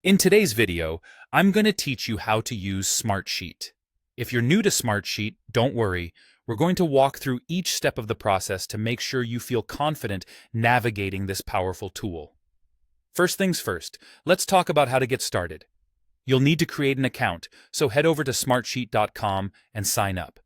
In today's video, I'm going to teach you how to use Smartsheet. If you're new to Smartsheet, don't worry. We're going to walk through each step of the process to make sure you feel confident navigating this powerful tool. First things first, let's talk about how to get started. You'll need to create an account, so head over to smartsheet.com and sign up.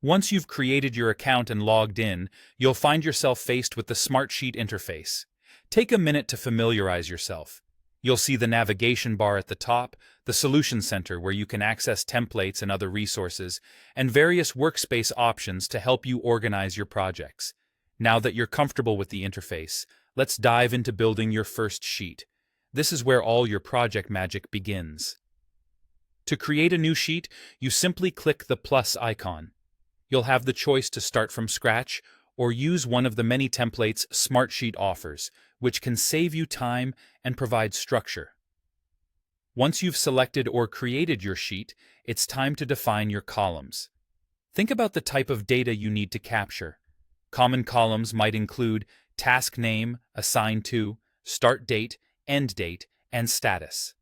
Once you've created your account and logged in, you'll find yourself faced with the Smartsheet interface. Take a minute to familiarize yourself. You'll see the navigation bar at the top, the Solution Center where you can access templates and other resources, and various workspace options to help you organize your projects. Now that you're comfortable with the interface, let's dive into building your first sheet. This is where all your project magic begins. To create a new sheet, you simply click the plus icon. You'll have the choice to start from scratch or use one of the many templates Smartsheet offers, which can save you time and provide structure. Once you've selected or created your sheet, it's time to define your columns. Think about the type of data you need to capture. Common columns might include task name, assigned to, start date, end date, and status.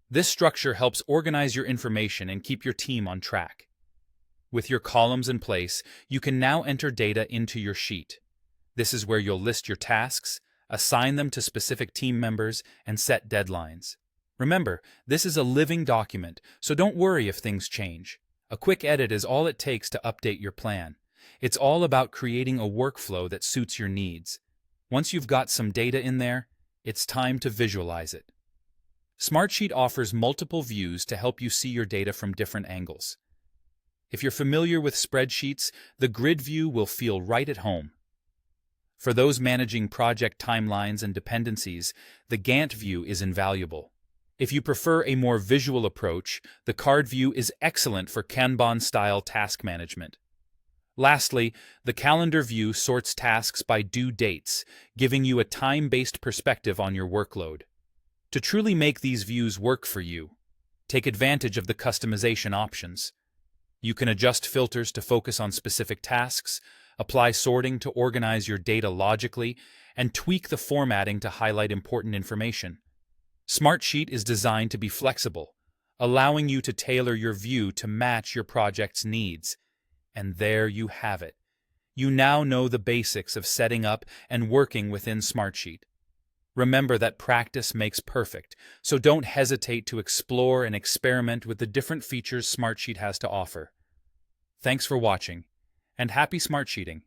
This structure helps organize your information and keep your team on track. With your columns in place, you can now enter data into your sheet. This is where you'll list your tasks, assign them to specific team members, and set deadlines. Remember, this is a living document, so don't worry if things change. A quick edit is all it takes to update your plan. It's all about creating a workflow that suits your needs. Once you've got some data in there, it's time to visualize it. Smartsheet offers multiple views to help you see your data from different angles. If you're familiar with spreadsheets, the grid view will feel right at home. For those managing project timelines and dependencies, the Gantt view is invaluable. If you prefer a more visual approach, the card view is excellent for Kanban-style task management. Lastly, the calendar view sorts tasks by due dates, giving you a time-based perspective on your workload. To truly make these views work for you, take advantage of the customization options. You can adjust filters to focus on specific tasks, apply sorting to organize your data logically, and tweak the formatting to highlight important information. Smartsheet is designed to be flexible, allowing you to tailor your view to match your project's needs. And there you have it. You now know the basics of setting up and working within Smartsheet. Remember that practice makes perfect, so don't hesitate to explore and experiment with the different features Smartsheet has to offer. Thanks for watching, and happy Smartsheeting!